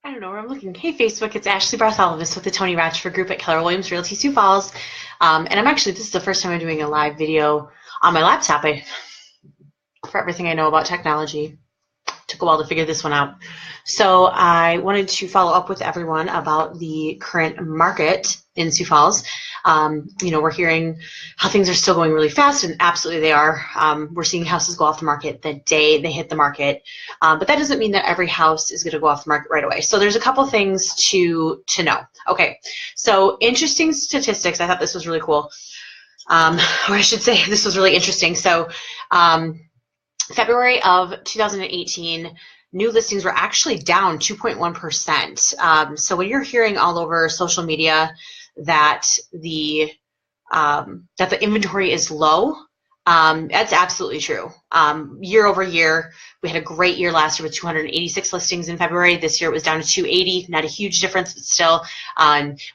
I don't know where I'm looking. Hey, Facebook, it's Ashley Bartholomaus with the Tony Ratchford Group at Keller Williams Realty Sioux Falls. And this is the first time I'm doing a live video on my laptop. For everything I know about technology, took a while to figure this one out. So I wanted to follow up with everyone about the current market in Sioux Falls. We're hearing how things are still going really fast, and absolutely they are. We're seeing houses go off the market the day they hit the market, but that doesn't mean that every house is going to go off the market right away. So there's a couple things to know. Okay, so interesting statistics. I thought this was really cool, or I should say this was really interesting. So February of 2018, new listings were actually down 2.1%. So when you're hearing all over social media that the inventory is low, that's absolutely true. Year over year, we had a great year last year with 286 listings in February. This year it was down to 280. Not a huge difference, but still,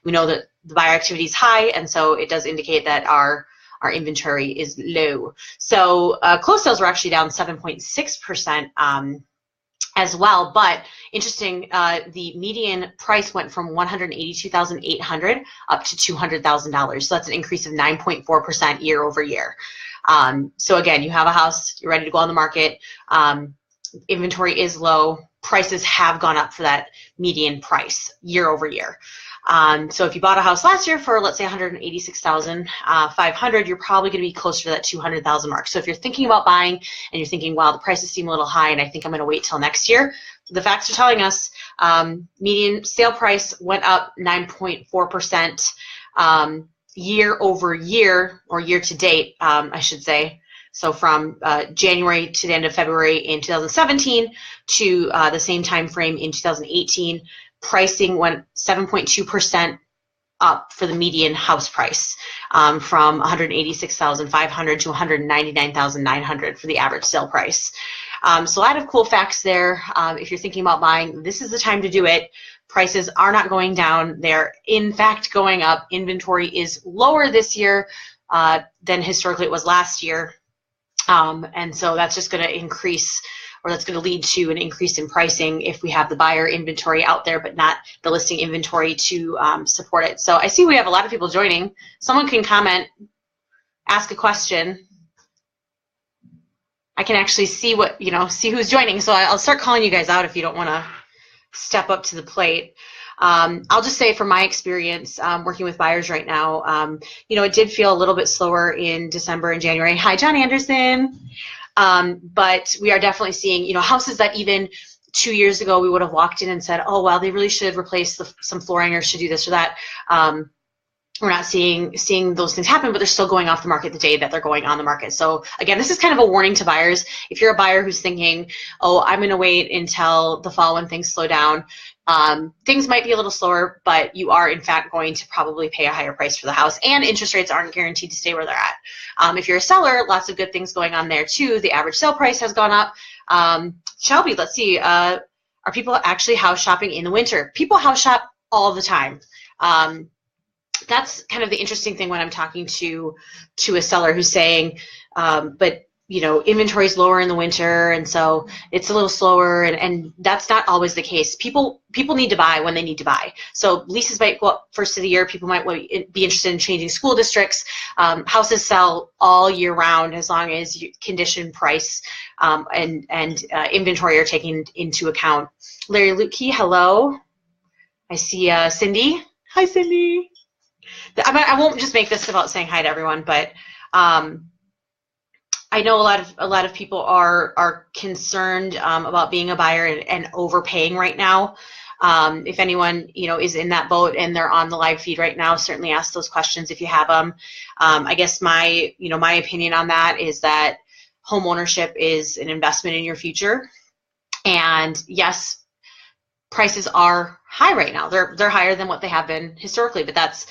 we know that the buyer activity is high, and so it does indicate that our inventory is low. So closed sales were actually down 7.6% as well. But interesting, the median price went from $182,800 up to $200,000. So that's an increase of 9.4% year over year. So again, you have a house, you're ready to go on the market. Inventory is low. Prices have gone up for that median price year over year. So if you bought a house last year for, let's say, $186,500, you're probably going to be closer to that $200,000 mark. So if you're thinking about buying and you're thinking, wow, the prices seem a little high and I think I'm going to wait till next year, the facts are telling us median sale price went up 9.4% year over year, or year to date, I should say. So from January to the end of February in 2017 to the same time frame in 2018, pricing went 7.2% up for the median house price, from $186,500 to $199,900 for the average sale price. So a lot of cool facts there. If you're thinking about buying, this is the time to do it. Prices are not going down. They're in fact going up. Inventory is lower this year than historically it was last year. And so that's just going to increase, or that's going to lead to an increase in pricing if we have the buyer inventory out there, but not the listing inventory to support it. So I see we have a lot of people joining. Someone can comment, ask a question. I can actually see see who's joining. So I'll start calling you guys out if you don't want to step up to the plate. I'll just say from my experience working with buyers right now, it did feel a little bit slower in December and January. Hi, John Anderson. But we are definitely seeing, houses that even 2 years ago we would have walked in and said, oh, well, they really should replace some flooring or should do this or that. We're not seeing those things happen, but they're still going off the market the day that they're going on the market. So again, this is kind of a warning to buyers. If you're a buyer who's thinking, oh, I'm going to wait until the fall when things slow down, things might be a little slower, but you are in fact going to probably pay a higher price for the house, and interest rates aren't guaranteed to stay where they're at. If you're a seller, lots of good things going on there too. The average sale price has gone up. Shelby, let's see, are people actually house shopping in the winter? People house shop all the time. That's kind of the interesting thing when I'm talking to a seller who's saying, but inventory is lower in the winter, and so it's a little slower, and that's not always the case. People need to buy when they need to buy. So leases might go up first of the year. People might be interested in changing school districts. Houses sell all year round as long as condition, price, and inventory are taken into account. Larry Lutke, hello. I see Cindy. Hi, Cindy. I won't just make this about saying hi to everyone, but I know a lot of people are concerned about being a buyer and overpaying right now. If anyone is in that boat and they're on the live feed right now, certainly ask those questions if you have them. I guess my opinion on that is that home ownership is an investment in your future, and yes, prices are high right now. They're higher than what they have been historically, but that's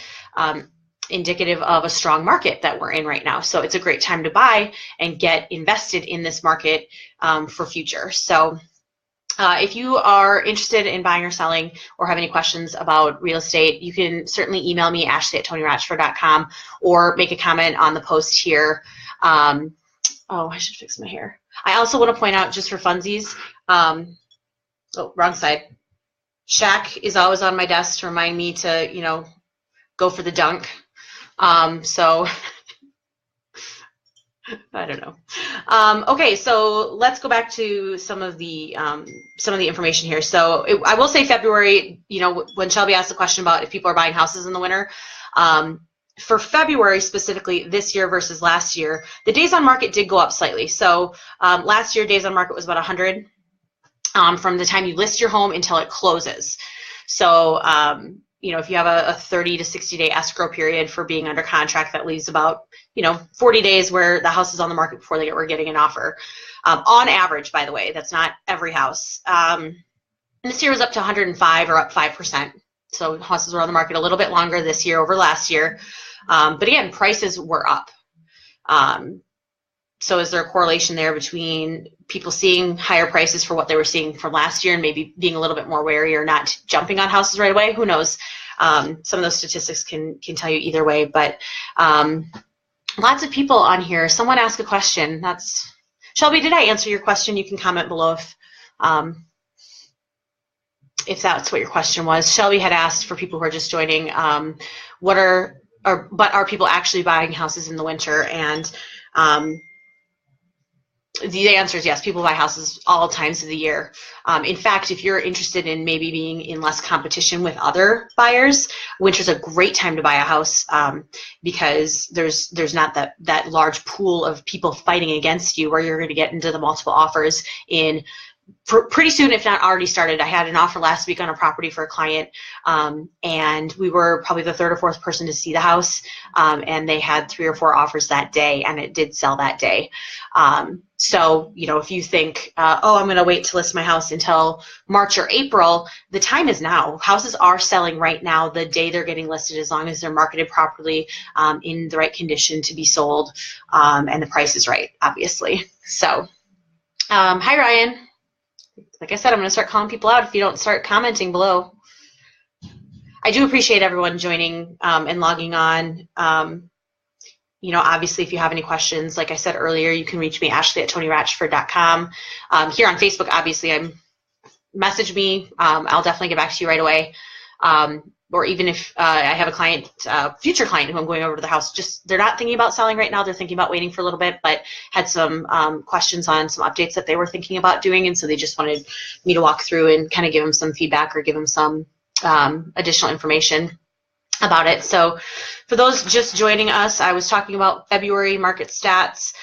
indicative of a strong market that we're in right now. So it's a great time to buy and get invested in this market for future. So if you are interested in buying or selling or have any questions about real estate, you can certainly email me, ashley@tonyratchford.com, or make a comment on the post here. Oh, I should fix my hair. I also want to point out, just for funsies, oh, wrong side. Shaq is always on my desk to remind me to, you know, go for the dunk. So I don't know. Okay, so let's go back to some of the information here. So I will say February, you know, when Shelby asked the question about if people are buying houses in the winter, for February specifically this year versus last year, the days on market did go up slightly. So last year, days on market was about 100 from the time you list your home until it closes. So you know, if you have a 30 to 60 day escrow period for being under contract, that leaves about, you know, 40 days where the house is on the market before we're getting an offer. On average, by the way, that's not every house. This year was up to 105 or up 5%. So houses were on the market a little bit longer this year over last year. But again, prices were up. So is there a correlation there between people seeing higher prices for what they were seeing from last year and maybe being a little bit more wary or not jumping on houses right away? Who knows? Some of those statistics can tell you either way. But lots of people on here. Someone asked a question. That's Shelby. Did I answer your question? You can comment below if that's what your question was. Shelby had asked for people who are just joining, but are people actually buying houses in the winter? And the answer is yes, people buy houses all times of the year. In fact, if you're interested in maybe being in less competition with other buyers, winter's a great time to buy a house because there's not that large pool of people fighting against you where you're going to get into the multiple offers in pretty soon, if not already started. I had an offer last week on a property for a client, and we were probably the third or fourth person to see the house, and they had 3 or 4 offers that day, and it did sell that day. So, you know, if you think, oh, I'm going to wait to list my house until March or April, the time is now. Houses are selling right now the day they're getting listed, as long as they're marketed properly, in the right condition to be sold, and the price is right, obviously. So, hi, Ryan. Like I said, I'm going to start calling people out if you don't start commenting below. I do appreciate everyone joining and logging on. You know, obviously, if you have any questions, like I said earlier, you can reach me, Ashley@TonyRatchford.com. Here on Facebook, obviously, message me. I'll definitely get back to you right away. Or even if I have a client, future client who I'm going over to the house, just they're not thinking about selling right now. They're thinking about waiting for a little bit, but had some questions on some updates that they were thinking about doing. And so they just wanted me to walk through and kind of give them some feedback or give them some additional information about it. So for those just joining us, I was talking about February market stats.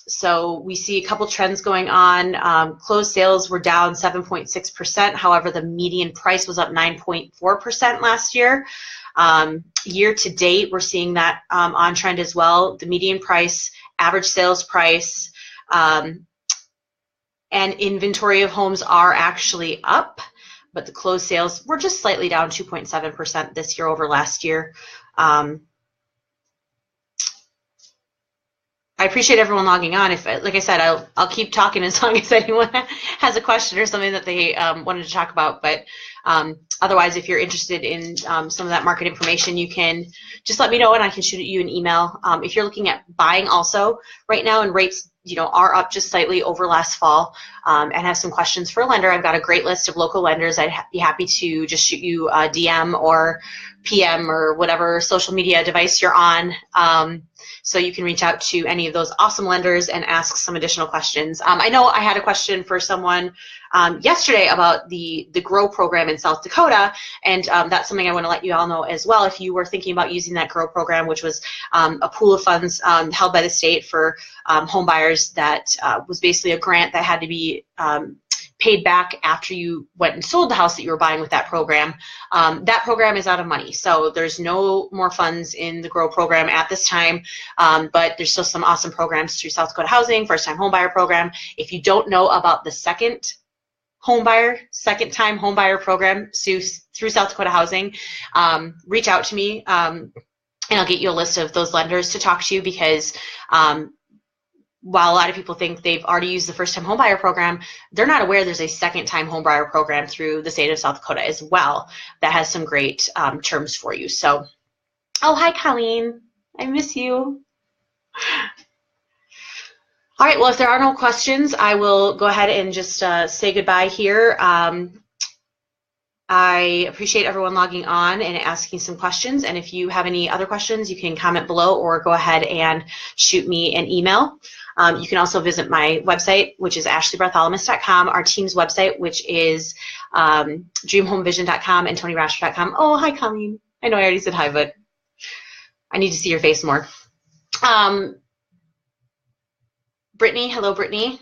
So we see a couple trends going on. Closed sales were down 7.6%. However, the median price was up 9.4% last year. Year to date, we're seeing that on trend as well. The median price, average sales price, and inventory of homes are actually up, but the closed sales were just slightly down 2.7% this year over last year. I appreciate everyone logging on. If, like I said, I'll keep talking as long as anyone has a question or something that they wanted to talk about. But otherwise, if you're interested in some of that market information, you can just let me know and I can shoot you an email. If you're looking at buying also right now, and rates, you know, are up just slightly over last fall, and have some questions for a lender, I've got a great list of local lenders. I'd be happy to just shoot you a DM or PM or whatever social media device you're on. So you can reach out to any of those awesome lenders and ask some additional questions. I know I had a question for someone yesterday about the GROW program in South Dakota, and that's something I want to let you all know as well. If you were thinking about using that GROW program, which was a pool of funds held by the state for home buyers, that was basically a grant that had to be paid back after you went and sold the house that you were buying with that program. That program is out of money, so there's no more funds in the GROW program at this time, but there's still some awesome programs through South Dakota Housing, first-time homebuyer program. If you don't know about the second-time homebuyer program through South Dakota Housing, reach out to me, and I'll get you a list of those lenders to talk to, because while a lot of people think they've already used the first-time homebuyer program, they're not aware there's a second-time homebuyer program through the state of South Dakota as well that has some great terms for you. So, oh, hi, Colleen. I miss you. All right, well, if there are no questions, I will go ahead and just say goodbye here. I appreciate everyone logging on and asking some questions. And if you have any other questions, you can comment below or go ahead and shoot me an email. You can also visit my website, which is ashleybartholomaus.com, our team's website, which is dreamhomevision.com, and tonyrashford.com. Oh, hi, Colleen. I know I already said hi, but I need to see your face more. Brittany, hello, Brittany.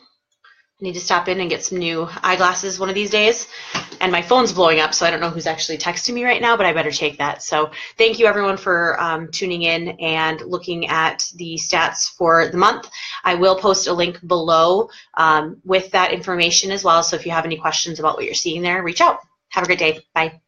I need to stop in and get some new eyeglasses one of these days. And my phone's blowing up, so I don't know who's actually texting me right now, but I better take that. So thank you, everyone, for tuning in and looking at the stats for the month. I will post a link below with that information as well. So if you have any questions about what you're seeing there, reach out. Have a great day. Bye.